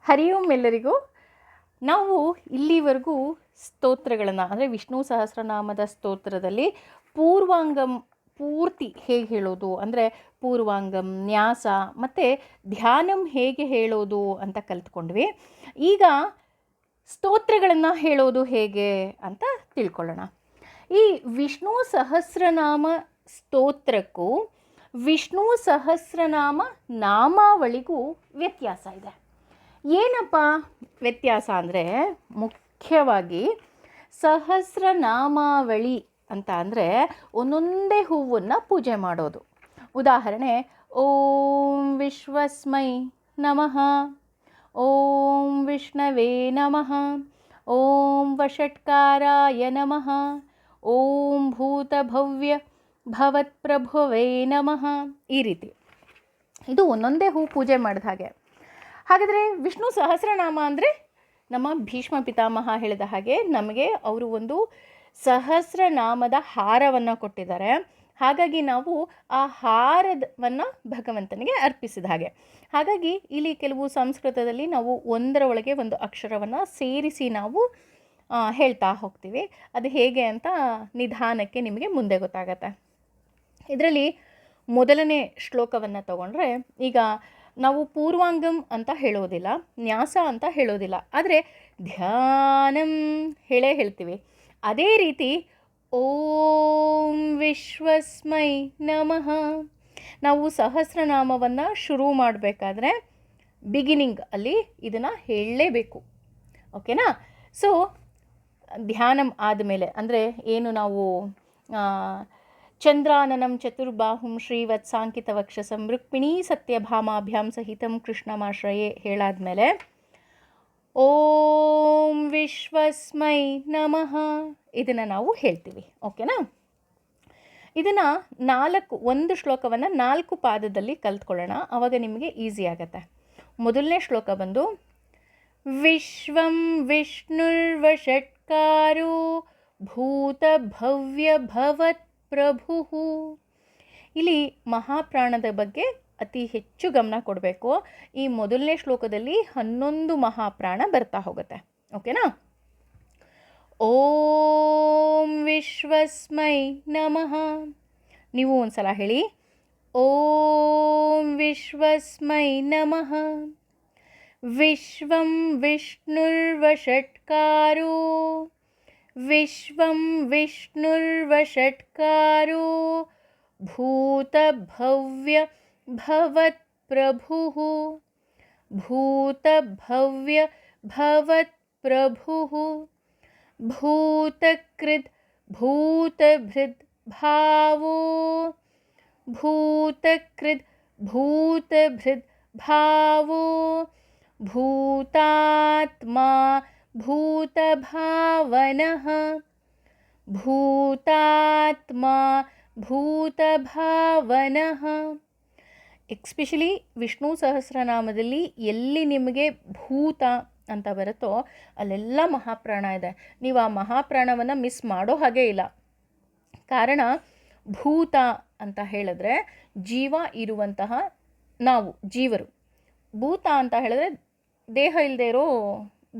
ಹರಿ ಓಂ ಎಲ್ಲರಿಗೂ. ನಾವು ಇಲ್ಲಿವರೆಗೂ ಸ್ತೋತ್ರಗಳನ್ನು ಅಂದರೆ ವಿಷ್ಣು ಸಹಸ್ರನಾಮದ ಸ್ತೋತ್ರದಲ್ಲಿ ಪೂರ್ವಾಂಗಂ ಪೂರ್ತಿ ಹೇಗೆ ಹೇಳೋದು ಅಂದರೆ ಪೂರ್ವಾಂಗಂ, ನ್ಯಾಸ ಮತ್ತು ಧ್ಯಾನಂ ಹೇಗೆ ಹೇಳೋದು ಅಂತ ಕಲ್ತ್ಕೊಂಡ್ವಿ. ಈಗ ಸ್ತೋತ್ರಗಳನ್ನು ಹೇಳೋದು ಹೇಗೆ ಅಂತ ತಿಳ್ಕೊಳ್ಳೋಣ. ಈ ವಿಷ್ಣು ಸಹಸ್ರನಾಮ ಸ್ತೋತ್ರಕ್ಕೂ ವಿಷ್ಣು ಸಹಸ್ರನಾಮ ನಾಮಾವಳಿಗೂ ವ್ಯತ್ಯಾಸ ಇದೆ. ಏನಪ್ಪ ವ್ಯತ್ಯಾಸ ಅಂದರೆ ಮುಖ್ಯವಾಗಿ ಸಹಸ್ರನಾಮಾವಳಿ ಅಂತ ಅಂದರೆ ಒಂದೊಂದೇ ಹೂವನ್ನು ಪೂಜೆ ಮಾಡೋದು. ಉದಾಹರಣೆ, ಓಂ ವಿಶ್ವಸ್ಮೈ ನಮಃ, ಓಂ ವಿಷ್ಣವೇ ನಮಃ, ಓಂ ವಷಟ್ಕಾರಾಯ ನಮಃ, ಓಂ ಭೂತಭವ್ಯ ಭವತ್ಪ್ರಭುವೇ ನಮಃ. ಈ ರೀತಿ ಇದು ಒಂದೊಂದೇ ಹೂ ಪೂಜೆ ಮಾಡಿದ ಹಾಗೆ. ಹಾಗಾದರೆ ವಿಷ್ಣು ಸಹಸ್ರನಾಮ ಅಂದರೆ ನಮ್ಮ ಭೀಷ್ಮ ಪಿತಾಮಹ ಹೇಳಿದ ಹಾಗೆ ನಮಗೆ ಅವರು ಒಂದು ಸಹಸ್ರನಾಮದ ಹಾರವನ್ನು ಕೊಟ್ಟಿದ್ದಾರೆ. ಹಾಗಾಗಿ ನಾವು ಆ ಹಾರವನ್ನು ಭಗವಂತನಿಗೆ ಅರ್ಪಿಸಿದ ಹಾಗೆ. ಹಾಗಾಗಿ ಇಲ್ಲಿ ಕೆಲವು ಸಂಸ್ಕೃತದಲ್ಲಿ ನಾವು ಒಂದರ ಒಳಗೆ ಒಂದು ಅಕ್ಷರವನ್ನು ಸೇರಿಸಿ ನಾವು ಹೇಳ್ತಾ ಹೋಗ್ತೀವಿ. ಅದು ಹೇಗೆ ಅಂತ ನಿಧಾನಕ್ಕೆ ನಿಮಗೆ ಮುಂದೆ ಗೊತ್ತಾಗತ್ತೆ. ಇದರಲ್ಲಿ ಮೊದಲನೇ ಶ್ಲೋಕವನ್ನು ತಗೊಂಡ್ರೆ, ಈಗ ನಾವು ಪೂರ್ವಾಂಗಂ ಅಂತ ಹೇಳೋದಿಲ್ಲ, ನ್ಯಾಸ ಅಂತ ಹೇಳೋದಿಲ್ಲ, ಆದರೆ ಧ್ಯಾನಂ ಹೇಳ್ತೀವಿ. ಅದೇ ರೀತಿ ಓಂ ವಿಶ್ವಸ್ಮೈ ನಮಃ ನಾವು ಸಹಸ್ರನಾಮವನ್ನು ಶುರು ಮಾಡಬೇಕಾದ್ರೆ ಬಿಗಿನಿಂಗ್ ಅಲ್ಲಿ ಇದನ್ನು ಹೇಳಲೇಬೇಕು. ಓಕೆನಾ? ಸೊ ಧ್ಯಾನಂ ಆದಮೇಲೆ ಅಂದರೆ ಏನು ನಾವು ಚಂದ್ರಾನನಂ ಚತುರ್ಬಾಹುಂ ಶ್ರೀವತ್ಸಾಂಕಿತ ವಕ್ಷಸಂ ರುಕ್ಮಿಣೀ ಸತ್ಯಭಾಮಾಭ್ಯಾಂ ಸಹಿತಂ ಕೃಷ್ಣಮಾಶ್ರಯೇ ಹೇಳಾದ್ಮೇಲೆ ಓಂ ವಿಶ್ವಸ್ಮೈ ನಮಃ ಇದನ್ನು ನಾವು ಹೇಳ್ತೀವಿ. ಓಕೆನಾ? ಇದನ್ನು ಒಂದು ಶ್ಲೋಕವನ್ನು 4 ಪಾದದಲ್ಲಿ ಕಲ್ತ್ಕೊಳ್ಳೋಣ. ಆವಾಗ ನಿಮಗೆ ಈಸಿ ಆಗತ್ತೆ. ಮೊದಲನೇ ಶ್ಲೋಕ ಬಂದು ವಿಶ್ವಂ ವಿಷ್ಣುರ್ವಷಟ್ಕಾರೋ ಭೂತಭವ್ಯ ಭವತ್ ಪ್ರಭು. ಇಲ್ಲಿ ಮಹಾಪ್ರಾಣದ ಬಗ್ಗೆ ಅತಿ ಹೆಚ್ಚು ಗಮನ ಕೊಡಬೇಕು. ಈ ಮೊದಲನೇ ಶ್ಲೋಕದಲ್ಲಿ 11 ಮಹಾಪ್ರಾಣ ಬರ್ತಾ ಹೋಗುತ್ತೆ. ಓಕೆನಾ? ಓಂ ವಿಶ್ವಸ್ಮೈ ನಮಃ ನೀವು ಒಂದ್ಸಲ ಹೇಳಿ. ಓಂ ವಿಶ್ವಸ್ಮೈ ನಮಃ. ವಿಶ್ವಂ ವಿಷ್ಣುರ್ವಷಟ್ಕಾರೋ ವಿಶ್ವಂ ವಿಷ್ಣುರ್ವಷಟ್ಕಾರೋ ಭೂತಭವ್ಯ ಭವತ್ಪ್ರಭು. ಭೂತಭವ್ಯ ಭವತ್ಪ್ರಭು. ಭೂತಕೃದ್ ಭೂತಭೃದ್ ಭಾವೋ. ಭೂತಕೃದ್ ಭೂತಭೃದ್ ಭಾವೋ. ಭೂತಾತ್ಮಾ ಭೂತಭಾವನಃ. ಭೂತಾತ್ಮಾ ಭೂತಭಾವನಃ. ಎಕ್ಸ್ಪೆಷಲಿ ವಿಷ್ಣು ಸಹಸ್ರನಾಮದಲ್ಲಿ ಎಲ್ಲಿ ನಿಮಗೆ ಭೂತ ಅಂತ ಬರುತ್ತೋ ಅಲ್ಲೆಲ್ಲ ಮಹಾಪ್ರಾಣ ಇದೆ. ನೀವು ಆ ಮಹಾಪ್ರಾಣವನ್ನು ಮಿಸ್ ಮಾಡೋ ಹಾಗೆ ಇಲ್ಲ. ಕಾರಣ ಭೂತ ಅಂತ ಹೇಳಿದ್ರೆ ಜೀವ ಇರುವಂತಹ ನಾವು ಜೀವರು. ಭೂತ ಅಂತ ಹೇಳಿದ್ರೆ ದೇಹ ಇಲ್ಲದೆ ಇರೋ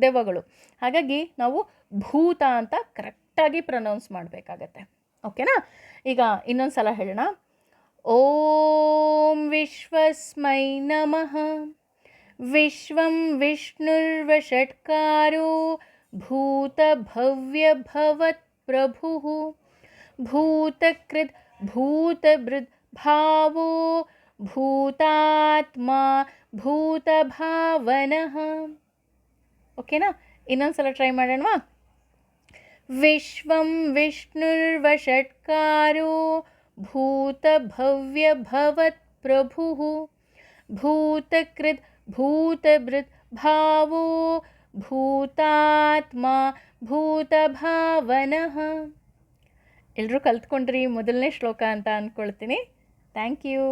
ದೆವ್ವಗಳು. ಹಾಗಾಗಿ ನಾವು ಭೂತ ಅಂತ ಕರೆಕ್ಟಾಗಿ ಪ್ರೊನೌನ್ಸ್ ಮಾಡಬೇಕಾಗತ್ತೆ. ಓಕೆನಾ? ಈಗ ಇನ್ನೊಂದು ಸಲ ಹೇಳೋಣ. ಓಂ ವಿಶ್ವಸ್ಮೈ ನಮಃ. ವಿಶ್ವಂ ವಿಷ್ಣುರ್ವಷಟ್ಕಾರೋ ಭೂತಭವ್ಯ ಭವತ್ ಪ್ರಭು. ಭೂತಕೃದ್ ಭೂತಭೃದ್ ಭಾವೋ. ಭೂತಾತ್ಮಾ ಭೂತಭಾವನಃ. ಓಕೆನಾ? ಇನ್ನೊಂದು ಸಲ ಟ್ರೈ ಮಾಡೋಣವಾ? ವಿಶ್ವಂ ವಿಷ್ಣುರ್ವಷಟ್ಕಾರೋ ಭೂತಭವ್ಯ ಭವತ್ ಪ್ರಭು. ಭೂತಕೃದ್ ಭೂತಭೃದ್ ಭಾವೋ. ಭೂತಾತ್ಮಾ ಭೂತಭಾವನಃ. ಎಲ್ಲರೂ ಕಲ್ತ್ಕೊಂಡ್ರಿ ಮೊದಲನೇ ಶ್ಲೋಕ ಅಂತ ಅಂದ್ಕೊಳ್ತೀನಿ. Thank you.